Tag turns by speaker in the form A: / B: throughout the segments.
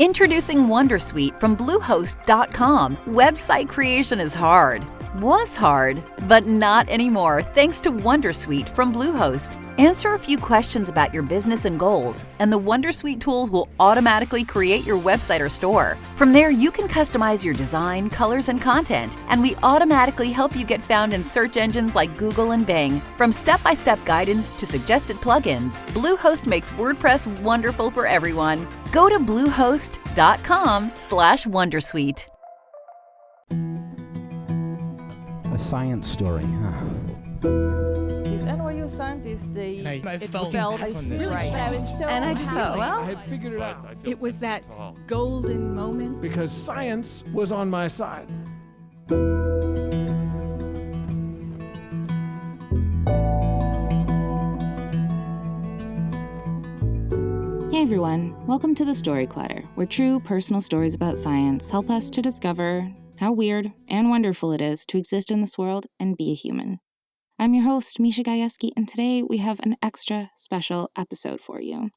A: Introducing Wondersuite from Bluehost.com. Website creation is hard. Was hard, but not anymore thanks to Wondersuite from Bluehost. Answer a few questions about your business and goals, and the Wondersuite tools will automatically create your website or store. From there, you can customize your design, colors, and content, and we automatically help you get found in search engines like Google and Bing. From step-by-step guidance to suggested plugins, Bluehost makes WordPress wonderful for everyone. Go to bluehost.com/Wondersuite.
B: A science story, huh?
C: These NYU scientists,
D: I felt
C: on this.
D: right.
C: But I was so
D: And I just thought, well,
E: I had figured it out
C: It was that golden moment.
E: because science was on my side.
F: Hey everyone, welcome to the Story Clutter, where true personal stories about science help us to discover how weird and wonderful it is to exist in this world and be a human. I'm your host, Misha Gajewski, and today we have an extra special episode for you.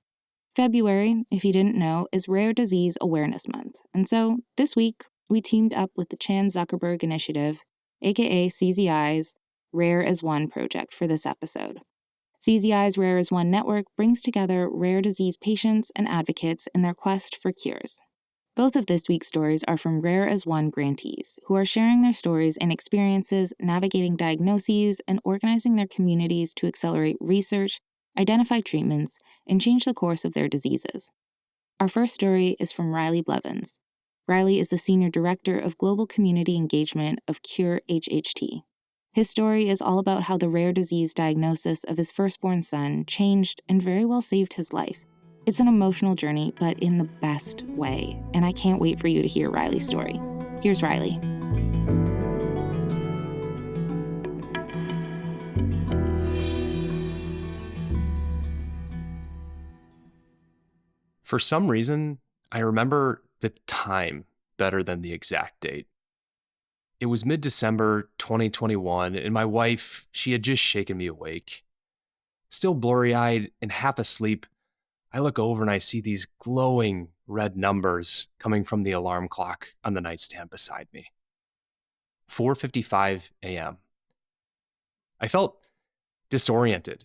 F: February, if you didn't know, is Rare Disease Awareness Month, and so this week we teamed up with the Chan Zuckerberg Initiative, aka CZI's Rare as One project for this episode. CZI's Rare as One network brings together rare disease patients and advocates in their quest for cures. Both of this week's stories are from Rare as One grantees, who are sharing their stories and experiences navigating diagnoses and organizing their communities to accelerate research, identify treatments, and change the course of their diseases. Our first story is from Riley Blevins. Riley is the Senior Director of Global Community Engagement of Cure HHT. His story is all about how the rare disease diagnosis of his firstborn son changed and very well saved his life. It's an emotional journey, but in the best way, and I can't wait for you to hear Riley's story. Here's Riley.
G: For some reason, I remember the time better than the exact date. It was mid-December 2021, and my wife, she had just shaken me awake. Still blurry-eyed and half asleep, I look over and I see these glowing red numbers coming from the alarm clock on the nightstand beside me. 4:55 a.m. I felt disoriented.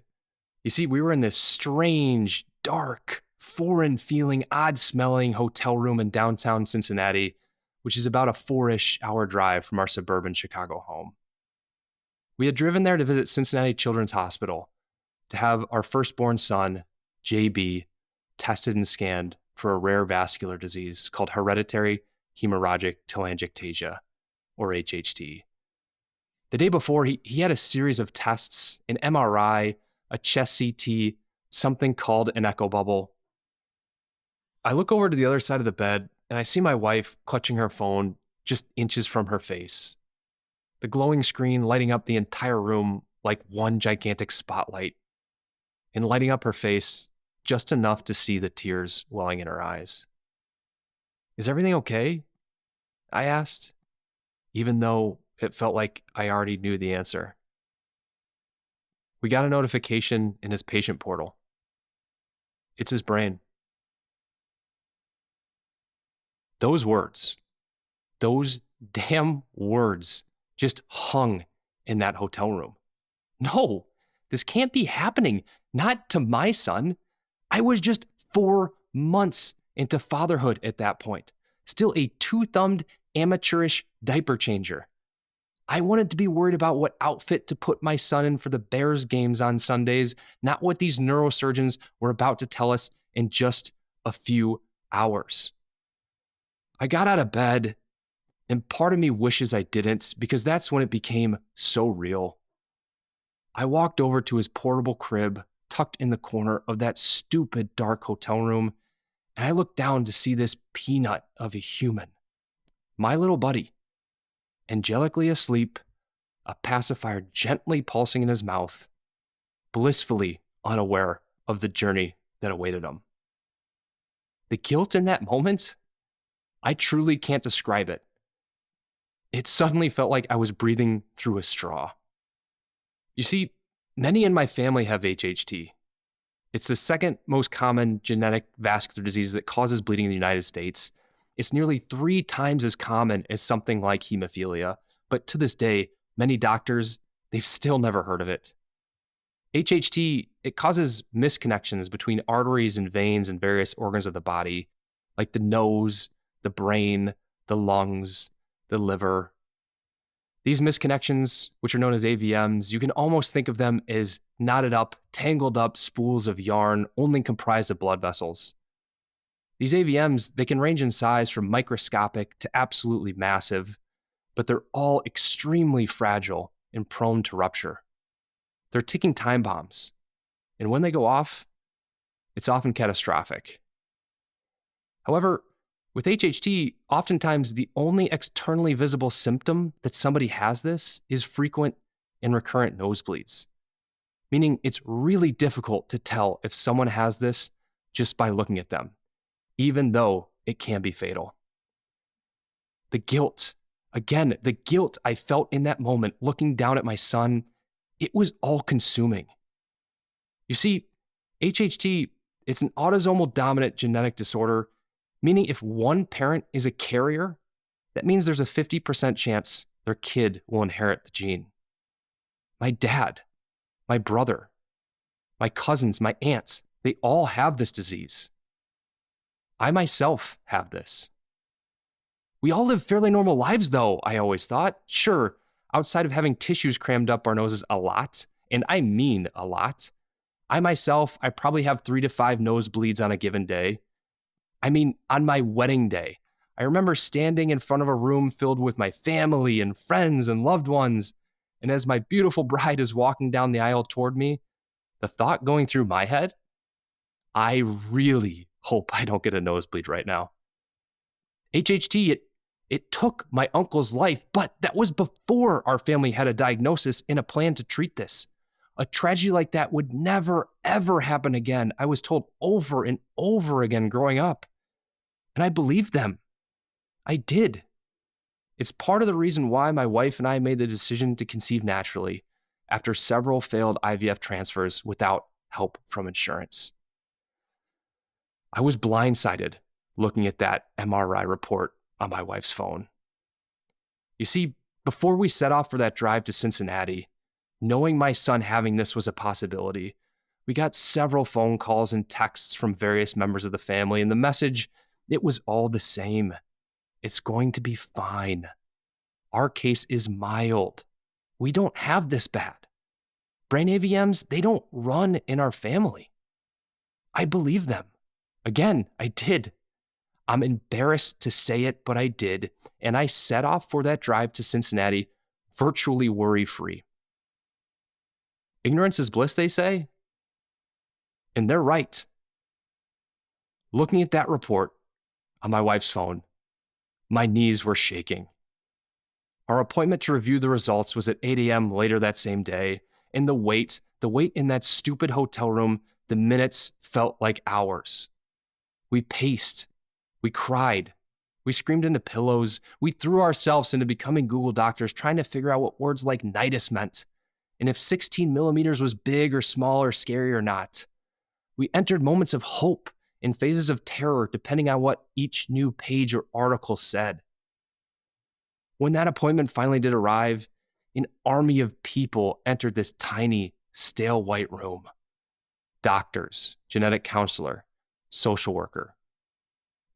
G: You see, we were in this strange, dark, foreign-feeling, odd-smelling hotel room in downtown Cincinnati, which is about a 4-ish hour drive from our suburban Chicago home. We had driven there to visit Cincinnati Children's Hospital to have our firstborn son, JB, tested and scanned for a rare vascular disease called hereditary hemorrhagic telangiectasia, or HHT. The day before, he had a series of tests, an MRI, a chest CT, something called an echo bubble. I look over to the other side of the bed and I see my wife clutching her phone just inches from her face. The glowing screen lighting up the entire room like one gigantic spotlight, and lighting up her face just enough to see the tears welling in her eyes. "Is everything okay?" I asked, even though it felt like I already knew the answer. We got a notification in his patient portal. It's his brain. Those words, those damn words just hung in that hotel room. No, this can't be happening. Not to my son. I was just 4 months into fatherhood at that point. Still a two-thumbed, amateurish diaper changer. I wanted to be worried about what outfit to put my son in for the Bears games on Sundays, not what these neurosurgeons were about to tell us in just a few hours. I got out of bed, and part of me wishes I didn't, because that's when it became so real. I walked over to his portable crib, tucked in the corner of that stupid dark hotel room, and I looked down to see this peanut of a human, my little buddy, angelically asleep, a pacifier gently pulsing in his mouth, blissfully unaware of the journey that awaited him. The guilt in that moment, I truly can't describe it. It suddenly felt like I was breathing through a straw. You see, many in my family have HHT. It's the second most common genetic vascular disease that causes bleeding in the United States. It's nearly 3 times as common as something like hemophilia, but to this day, many doctors, they've still never heard of it. HHT, it causes misconnections between arteries and veins in various organs of the body, like the nose, the brain, the lungs, the liver. These misconnections, which are known as AVMs, you can almost think of them as knotted up, tangled up spools of yarn only comprised of blood vessels. These AVMs, they can range in size from microscopic to absolutely massive, but they're all extremely fragile and prone to rupture. They're ticking time bombs, and when they go off, it's often catastrophic. However, with HHT, oftentimes the only externally visible symptom that somebody has this is frequent and recurrent nosebleeds, meaning it's really difficult to tell if someone has this just by looking at them, even though it can be fatal. The guilt, again, the guilt I felt in that moment looking down at my son, it was all-consuming. You see, HHT, it's an autosomal dominant genetic disorder, meaning if one parent is a carrier, that means there's a 50% chance their kid will inherit the gene. My dad, my brother, my cousins, my aunts, they all have this disease. I myself have this. We all live fairly normal lives, though, I always thought. Sure, outside of having tissues crammed up our noses a lot, and I mean a lot, I myself, I probably have 3 to 5 nosebleeds on a given day. I mean, on my wedding day, I remember standing in front of a room filled with my family and friends and loved ones, and as my beautiful bride is walking down the aisle toward me, the thought going through my head, I really hope I don't get a nosebleed right now. HHT, it took my uncle's life, but that was before our family had a diagnosis and a plan to treat this. A tragedy like that would never, ever happen again. I was told over and over again growing up. And I believed them. I did. It's part of the reason why my wife and I made the decision to conceive naturally after several failed IVF transfers without help from insurance. I was blindsided looking at that MRI report on my wife's phone. You see, before we set off for that drive to Cincinnati, knowing my son having this was a possibility, we got several phone calls and texts from various members of the family, and the message, it was all the same. It's going to be fine. Our case is mild. We don't have this bad. Brain AVMs, they don't run in our family. I believe them. Again, I did. I'm embarrassed to say it, but I did, and I set off for that drive to Cincinnati virtually worry-free. Ignorance is bliss, they say, and they're right. Looking at that report on my wife's phone, my knees were shaking. Our appointment to review the results was at 8 a.m. later that same day, and the wait in that stupid hotel room, the minutes felt like hours. We paced. We cried. We screamed into pillows. We threw ourselves into becoming Google doctors, trying to figure out what words like nidus meant, and if 16 millimeters was big or small or scary or not. We entered moments of hope and phases of terror depending on what each new page or article said. When that appointment finally did arrive, an army of people entered this tiny, stale white room. Doctors, genetic counselor, social worker.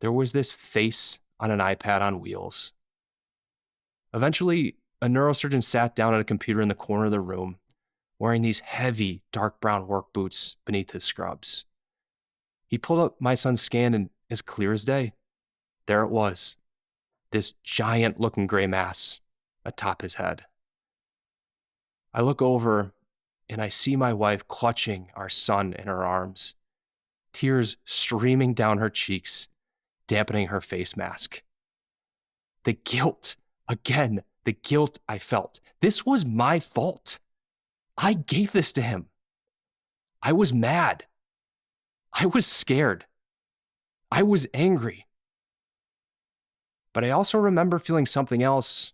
G: There was this face on an iPad on wheels. Eventually, a neurosurgeon sat down at a computer in the corner of the room, wearing these heavy, dark brown work boots beneath his scrubs. He pulled up my son's scan, and as clear as day, there it was, this giant-looking gray mass atop his head. I look over, and I see my wife clutching our son in her arms, tears streaming down her cheeks, dampening her face mask. The guilt, again, the guilt I felt. This was my fault. I gave this to him. I was mad. I was scared. I was angry. But I also remember feeling something else,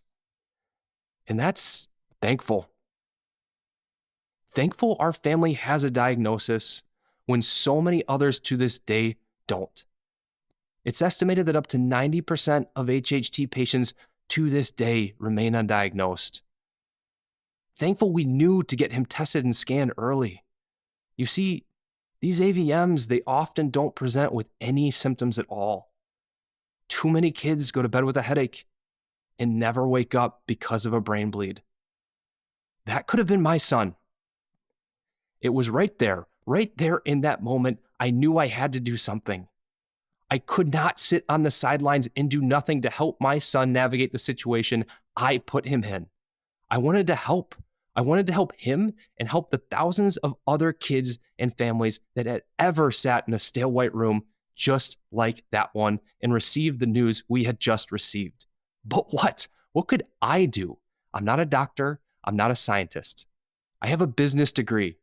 G: and that's thankful. Thankful our family has a diagnosis, when so many others to this day don't. It's estimated that up to 90% of HHT patients to this day remain undiagnosed. Thankful we knew to get him tested and scanned early. You see, these AVMs, they often don't present with any symptoms at all. Too many kids go to bed with a headache and never wake up because of a brain bleed. That could have been my son. It was right there in that moment, I knew I had to do something. I could not sit on the sidelines and do nothing to help my son navigate the situation I put him in. I wanted to help. I wanted to help him and help the thousands of other kids and families that had ever sat in a stale white room just like that one and received the news we had just received. But what? What could I do? I'm not a doctor. I'm not a scientist. I have a business degree.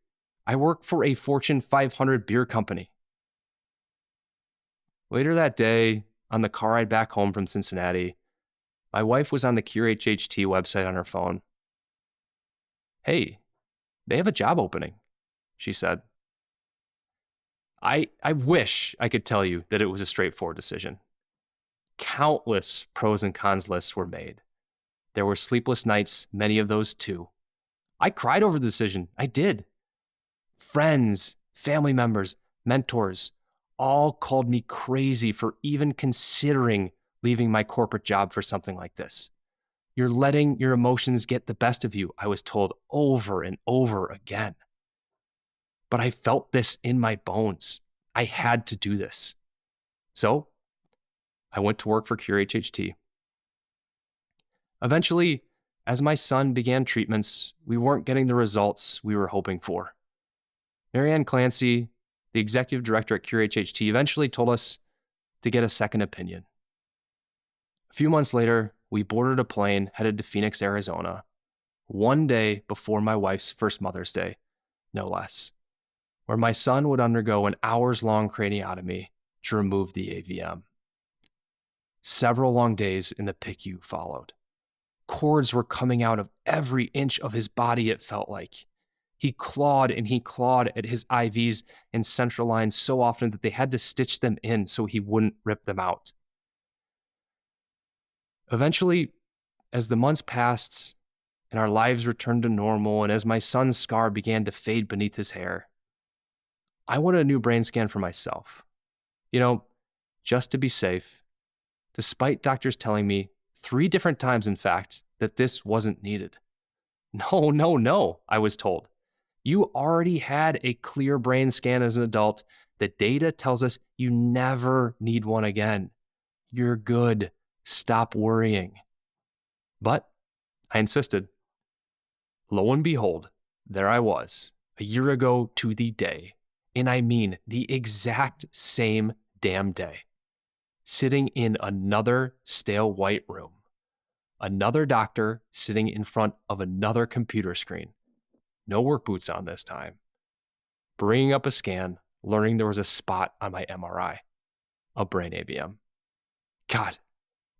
G: I work for a Fortune 500 beer company. Later that day, on the car ride back home from Cincinnati, my wife was on the Cure HHT website on her phone. "Hey, they have a job opening," she said. I wish I could tell you that it was a straightforward decision. Countless pros and cons lists were made. There were sleepless nights, many of those too. I cried over the decision. I did. Friends, family members, mentors, all called me crazy for even considering leaving my corporate job for something like this. You're letting your emotions get the best of you, I was told over and over again. But I felt this in my bones. I had to do this. So I went to work for Cure HHT. Eventually, as my son began treatments, we weren't getting the results we were hoping for. Marianne Clancy, the executive director at Cure HHT, eventually told us to get a second opinion. A few months later, we boarded a plane headed to Phoenix, Arizona, one day before my wife's first Mother's Day, no less, where my son would undergo an hours-long craniotomy to remove the AVM. Several long days in the PICU followed. Cords were coming out of every inch of his body, it felt like. He clawed and he clawed at his IVs and central lines so often that they had to stitch them in so he wouldn't rip them out. Eventually, as the months passed and our lives returned to normal, and as my son's scar began to fade beneath his hair, I wanted a new brain scan for myself. Just to be safe, despite doctors telling me 3 different times, in fact, that this wasn't needed. No, I was told. You already had a clear brain scan as an adult. The data tells us you never need one again. You're good. Stop worrying. But I insisted. Lo and behold, there I was, a year ago to the day, and I mean the exact same damn day, sitting in another stale white room, another doctor sitting in front of another computer screen, no work boots on this time, bringing up a scan, learning there was a spot on my MRI, a brain AVM. God,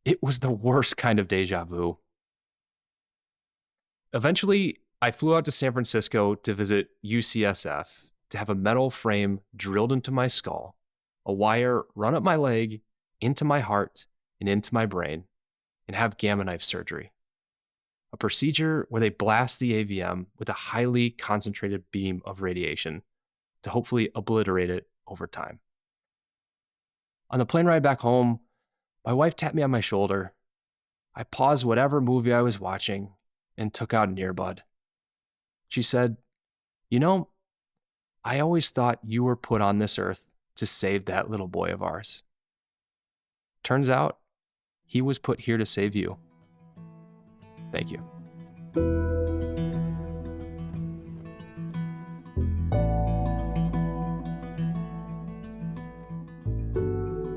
G: it was the worst kind of deja vu. Eventually, I flew out to San Francisco to visit UCSF to have a metal frame drilled into my skull, a wire run up my leg, into my heart, and into my brain, and have gamma knife surgery. A procedure where they blast the AVM with a highly concentrated beam of radiation to hopefully obliterate it over time. On the plane ride back home, my wife tapped me on my shoulder. I paused whatever movie I was watching and took out an earbud. She said, I always thought you were put on this earth to save that little boy of ours. Turns out, he was put here to save you. Thank you.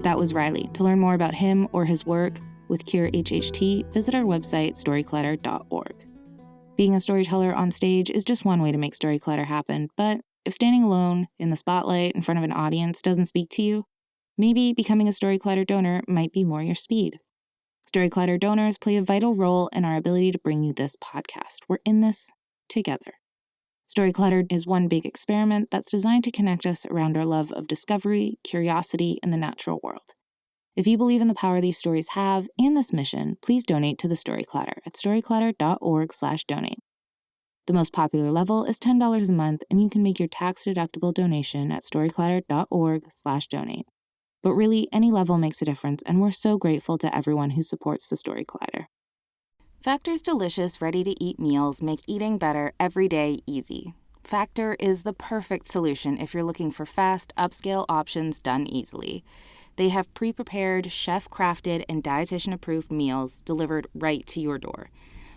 F: That was Riley. To learn more about him or his work with Cure HHT, visit our website, storyclatter.org. Being a storyteller on stage is just one way to make Storyclatter happen, but if standing alone in the spotlight in front of an audience doesn't speak to you, maybe becoming a Storyclatter donor might be more your speed. Storyclatter donors play a vital role in our ability to bring you this podcast. We're in this together. Story Clutter is one big experiment that's designed to connect us around our love of discovery, curiosity, and the natural world. If you believe in the power these stories have and this mission, please donate to the Story Clatter at storyclatter.org/donate. The most popular level is $10 a month, and you can make your tax-deductible donation at storyclatter.org/donate. But really, any level makes a difference, and we're so grateful to everyone who supports the Story Clatter. Factor's delicious, ready-to-eat meals make eating better every day easy. Factor is the perfect solution if you're looking for fast, upscale options done easily. They have pre-prepared, chef-crafted, and dietitian-approved meals delivered right to your door.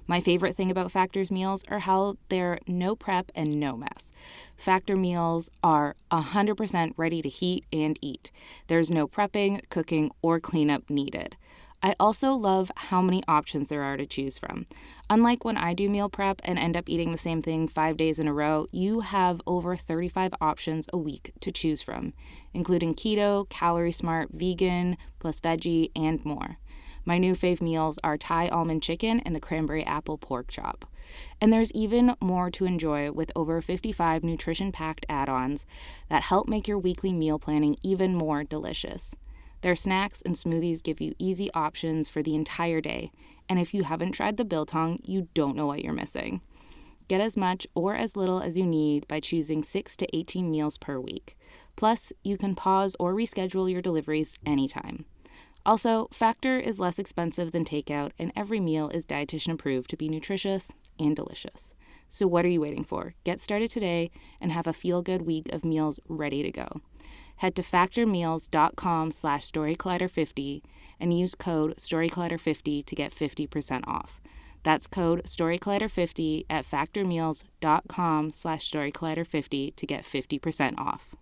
F: My favorite thing about Factor's meals are how they're no prep and no mess. Factor meals are 100% ready to heat and eat. There's no prepping, cooking, or cleanup needed. I also love how many options there are to choose from. Unlike when I do meal prep and end up eating the same thing 5 days in a row, you have over 35 options a week to choose from, including keto, calorie smart, vegan, plus veggie, and more. My new fave meals are Thai almond chicken and the cranberry apple pork chop. And there's even more to enjoy with over 55 nutrition-packed add-ons that help make your weekly meal planning even more delicious. Their snacks and smoothies give you easy options for the entire day, and if you haven't tried the biltong, you don't know what you're missing. Get as much or as little as you need by choosing 6 to 18 meals per week. Plus, you can pause or reschedule your deliveries anytime. Also, Factor is less expensive than takeout, and every meal is dietitian approved to be nutritious and delicious. So what are you waiting for? Get started today and have a feel-good week of meals ready to go. Head to factormeals.com/storyclatter50 and use code storyclatter50 to get 50% off. That's code storyclatter50 at factormeals.com/storyclatter50 to get 50% off.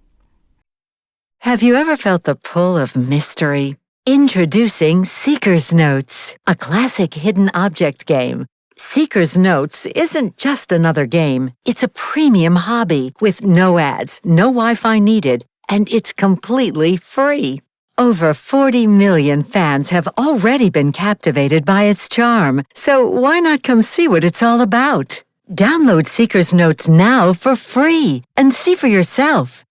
D: Have you ever felt the pull of mystery? Introducing Seeker's Notes, a classic hidden object game. Seeker's Notes isn't just another game. It's a premium hobby with no ads, no Wi-Fi needed, and it's completely free. Over 40 million fans have already been captivated by its charm, so why not come see what it's all about? Download Seeker's Notes now for free and see for yourself.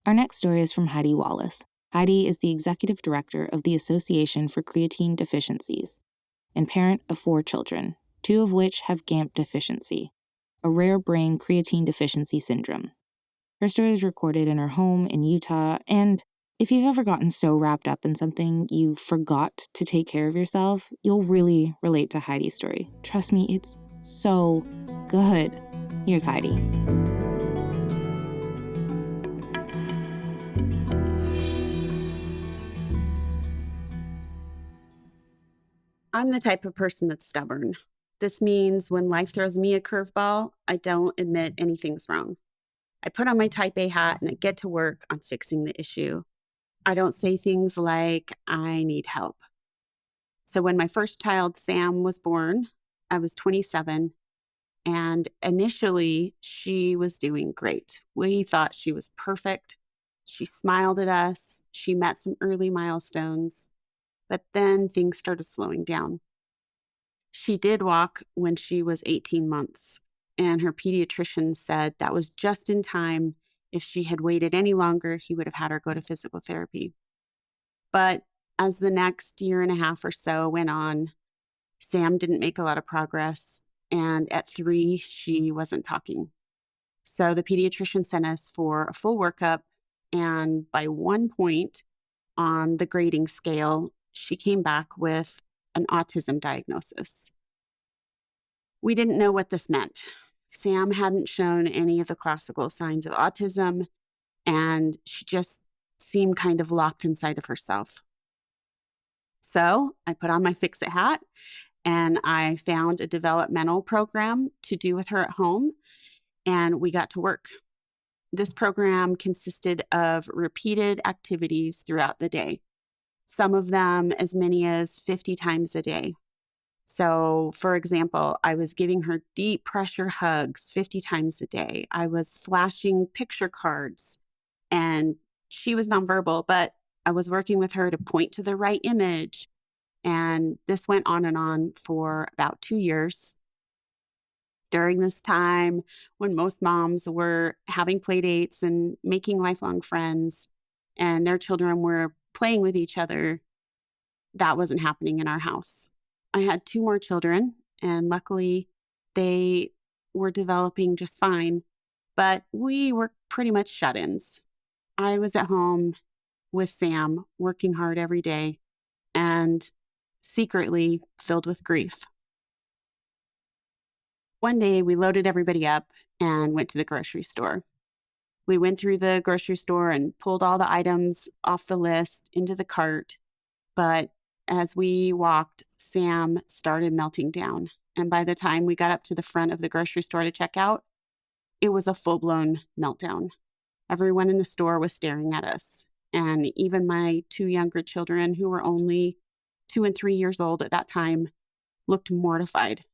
F: Our next story is from Heidi Wallis. Heidi is the executive director of the Association for Creatine Deficiencies and parent of 4 children, 2 of which have GAMP deficiency, a rare brain creatine deficiency syndrome. Her story is recorded in her home in Utah, and if you've ever gotten so wrapped up in something you forgot to take care of yourself, you'll really relate to Heidi's story. Trust me, it's so good. Here's Heidi.
H: I'm the type of person that's stubborn. This means when life throws me a curveball, I don't admit anything's wrong. I put on my type A hat and I get to work on fixing the issue. I don't say things like, I need help. So when my first child, Sam, was born, I was 27, and initially she was doing great. We thought she was perfect. She smiled at us. She met some early milestones. But then things started slowing down. She did walk when she was 18 months, and her pediatrician said that was just in time. If she had waited any longer, he would have had her go to physical therapy. But as the next year and a half or so went on, Sam didn't make a lot of progress, and at 3, she wasn't talking. So the pediatrician sent us for a full workup, and by 1 point on the grading scale, she came back with an autism diagnosis. We didn't know what this meant. Sam hadn't shown any of the classical signs of autism, and she just seemed kind of locked inside of herself. So I put on my fix-it hat, and I found a developmental program to do with her at home, and we got to work. This program consisted of repeated activities throughout the day. Some of them as many as 50 times a day. So, for example, I was giving her deep pressure hugs 50 times a day. I was flashing picture cards, and she was nonverbal, but I was working with her to point to the right image. And this went on and on for about 2 years. During this time, when most moms were having play dates and making lifelong friends, and their children were playing with each other, that wasn't happening in our house. I had 2 more children, and luckily they were developing just fine, but we were pretty much shut-ins. I was at home with Sam, working hard every day, and secretly filled with grief. One day, we loaded everybody up and went to the grocery store. We went through the grocery store and pulled all the items off the list into the cart. But as we walked, Sam started melting down. And by the time we got up to the front of the grocery store to check out, it was a full-blown meltdown. Everyone in the store was staring at us. And even my 2 younger children, who were only 2 and 3 years old at that time, looked mortified.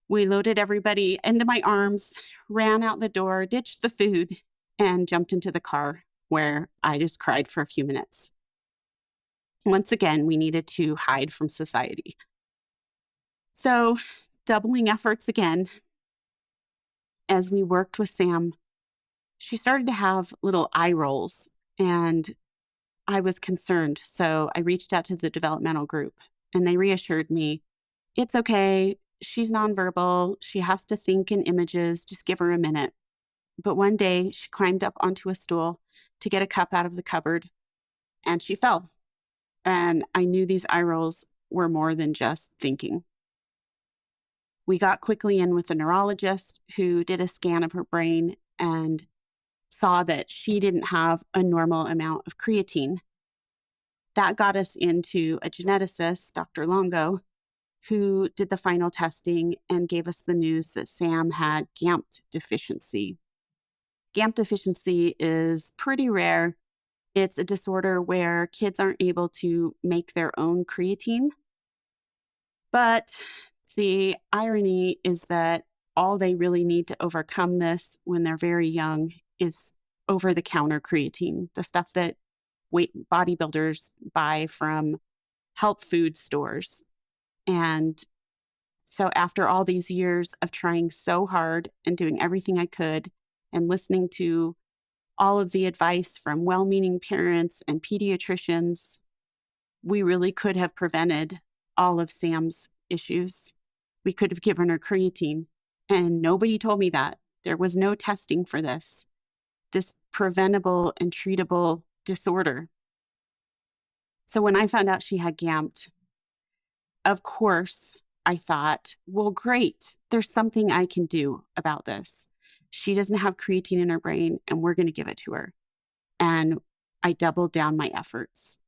H: We loaded everybody into my arms, ran out the door, ditched the food, and jumped into the car, where I just cried for a few minutes. Once again, we needed to hide from society. So, doubling efforts again, as we worked with Sam, she started to have little eye rolls, and I was concerned. So I reached out to the developmental group, and they reassured me, it's okay. She's nonverbal. She has to think in images. Just give her a minute. But one day she climbed up onto a stool to get a cup out of the cupboard, and she fell. And I knew these eye rolls were more than just thinking. We got quickly in with a neurologist who did a scan of her brain and saw that she didn't have a normal amount of creatine. That got us into a geneticist, Dr. Longo, who did the final testing and gave us the news that Sam had GAMT deficiency. GAMT deficiency is pretty rare. It's a disorder where kids aren't able to make their own creatine. But the irony is that all they really need to overcome this when they're very young is over-the-counter creatine, the stuff that bodybuilders buy from health food stores. And so after all these years of trying so hard and doing everything I could and listening to all of the advice from well-meaning parents and pediatricians, we really could have prevented all of Sam's issues. We could have given her creatine, and nobody told me that. There was no testing for this preventable and treatable disorder. So when I found out she had GAMT, of course, I thought, well, great. There's something I can do about this. She doesn't have creatine in her brain, and we're going to give it to her. And I doubled down my efforts.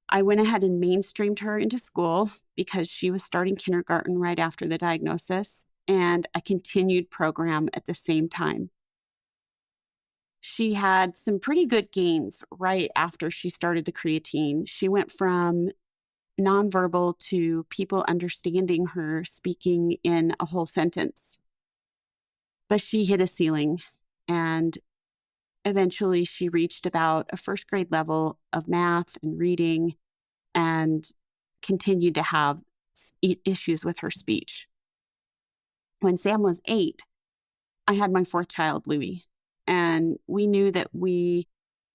H: I went ahead and mainstreamed her into school because she was starting kindergarten right after the diagnosis, and a continued program at the same time. She had some pretty good gains right after she started the creatine. She went from nonverbal to people understanding her speaking in a whole sentence. But she hit a ceiling, and eventually she reached about a first grade level of math and reading and continued to have issues with her speech. When Sam was 8, I had my 4th child, Louie, and we knew that we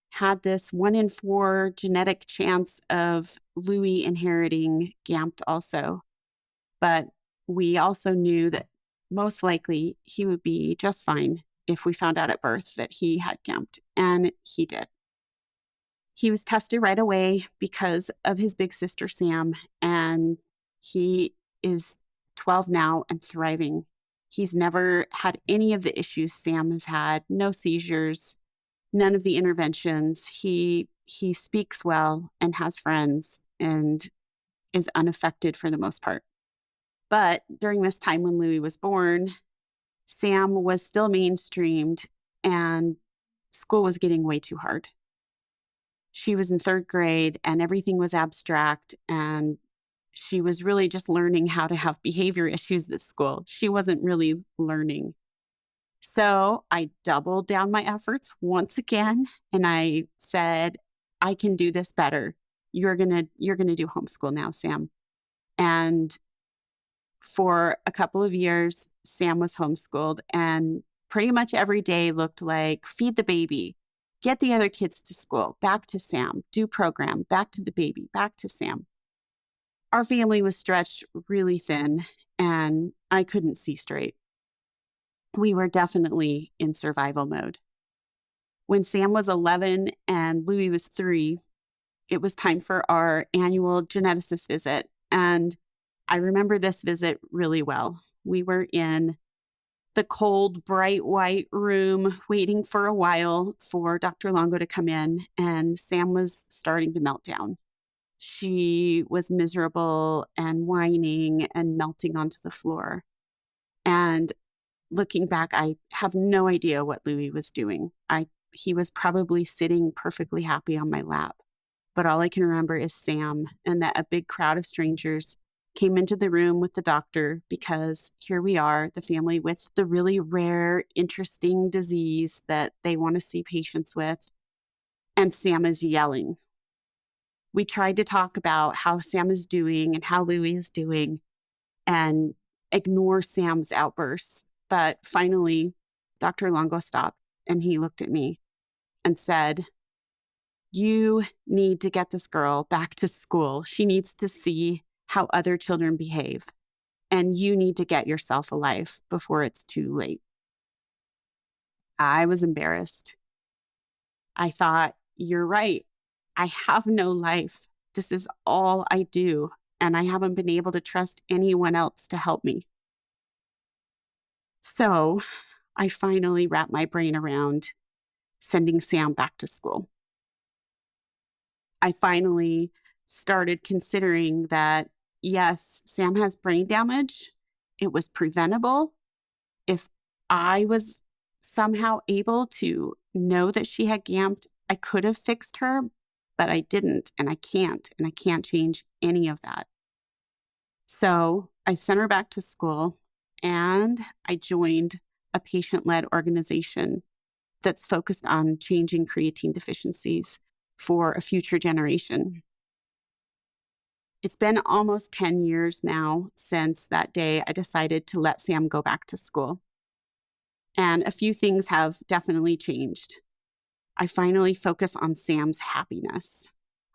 H: had this 1 in 4 genetic chance of Louie inheriting GAMT also. But we also knew that most likely he would be just fine if we found out at birth that he had GAMT, and he did. He was tested right away because of his big sister, Sam, and he is 12 now and thriving. He's never had any of the issues Sam has had, no seizures, none of the interventions. He speaks well and has friends and is unaffected for the most part. But during this time when Louie was born, Sam was still mainstreamed and school was getting way too hard. She was in 3rd grade and everything was abstract, and she was really just learning how to have behavior issues at school. She wasn't really learning. So I doubled down my efforts once again, and I said, I can do this better. You're gonna do homeschool now, Sam. And For a couple of years, Sam was homeschooled, and pretty much every day looked like feed the baby, get the other kids to school, back to Sam, do program, back to the baby, back to Sam. Our family was stretched really thin, and I couldn't see straight. We were definitely in survival mode. When Sam was 11 and Louis was 3, it was time for our annual geneticist visit. And I remember this visit really well. We were in the cold, bright white room waiting for a while for Dr. Longo to come in, and Sam was starting to melt down. She was miserable and whining and melting onto the floor. And looking back, I have no idea what Louis was doing. He was probably sitting perfectly happy on my lap. But all I can remember is Sam, and that a big crowd of strangers came into the room with the doctor, because here we are, the family with the really rare, interesting disease that they want to see patients with. And Sam is yelling. We tried to talk about how Sam is doing and how Louis is doing and ignore Sam's outbursts. But finally, Dr. Longo stopped, and he looked at me and said, "You need to get this girl back to school. She needs to see how other children behave, and you need to get yourself a life before it's too late." I was embarrassed. I thought, you're right. I have no life. This is all I do, and I haven't been able to trust anyone else to help me. So I finally wrapped my brain around sending Sam back to school. I finally started considering that, yes, Sam has brain damage. It was preventable. If I was somehow able to know that she had GAMT, I could have fixed her, but I didn't, and I can't change any of that. So I sent her back to school, and I joined a patient-led organization that's focused on changing creatine deficiencies for a future generation. It's been almost 10 years now since that day I decided to let Sam go back to school. And a few things have definitely changed. I finally focus on Sam's happiness.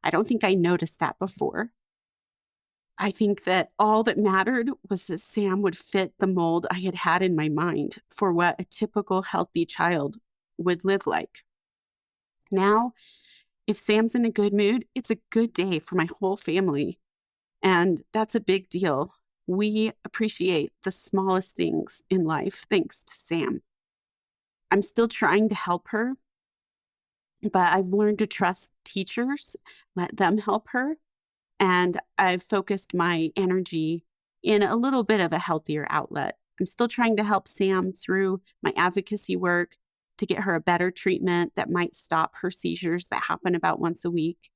H: I don't think I noticed that before. I think that all that mattered was that Sam would fit the mold I had had in my mind for what a typical healthy child would live like. Now, if Sam's in a good mood, it's a good day for my whole family. And that's a big deal. We appreciate the smallest things in life thanks to Sam. I'm still trying to help her, but I've learned to trust teachers, let them help her. And I've focused my energy in a little bit of a healthier outlet. I'm still trying to help Sam through my advocacy work to get her a better treatment that might stop her seizures that happen about once a week.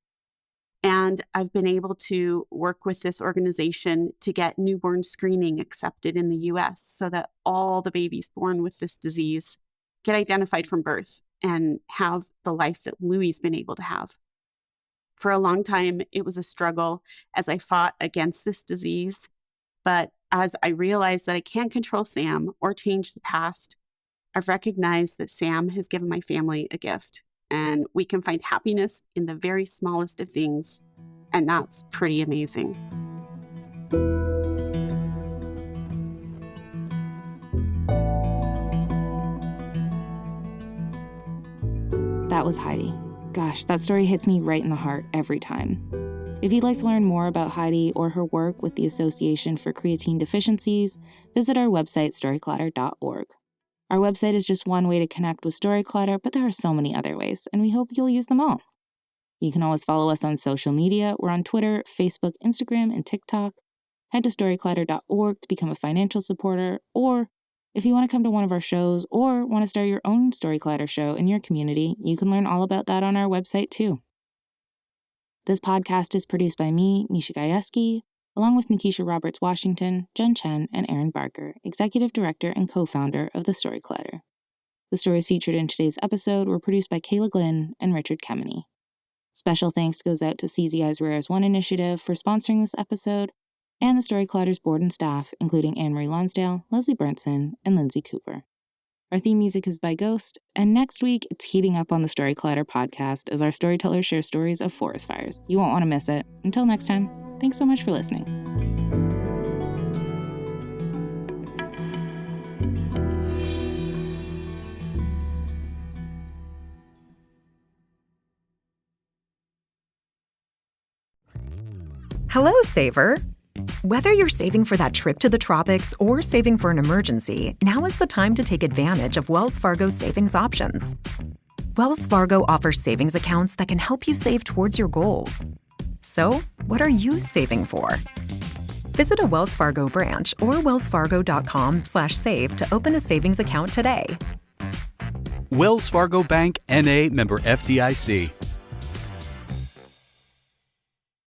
H: And I've been able to work with this organization to get newborn screening accepted in the US so that all the babies born with this disease get identified from birth and have the life that Louie's been able to have. For a long time, it was a struggle as I fought against this disease. But as I realized that I can't control Sam or change the past, I've recognized that Sam has given my family a gift, and we can find happiness in the very smallest of things. And that's pretty amazing.
F: That was Heidi. Gosh, that story hits me right in the heart every time. If you'd like to learn more about Heidi or her work with the Association for Creatine Deficiencies, visit our website, storyclatter.org. Our website is just one way to connect with Storyclatter, but there are so many other ways, and we hope you'll use them all. You can always follow us on social media. We're on Twitter, Facebook, Instagram, and TikTok. Head to storyclatter.org to become a financial supporter, or if you want to come to one of our shows or want to start your own Storyclatter show in your community, you can learn all about that on our website too. This podcast is produced by me, Misha Gajewski, along with Nikisha Roberts-Washington, Jen Chen, and Aaron Barker, Executive Director and co-founder of the Storyclatter. The stories featured in today's episode were produced by Kayla Glynn and Richard Kemeny. Special thanks goes out to CZI's Rare as One initiative for sponsoring this episode, and the Story Clatter's board and staff, including Anne-Marie Lonsdale, Leslie Bernson, and Lindsay Cooper. Our theme music is by Ghost, and next week it's heating up on the Story Clatter podcast as our storytellers share stories of forest fires. You won't want to miss it. Until next time, thanks so much for listening.
I: Hello, Saver. Whether you're saving for that trip to the tropics or saving for an emergency, now is the time to take advantage of Wells Fargo's savings options. Wells Fargo offers savings accounts that can help you save towards your goals. So, what are you saving for? Visit a Wells Fargo branch or wellsfargo.com/save to open a savings account today.
J: Wells Fargo Bank, N.A., member FDIC.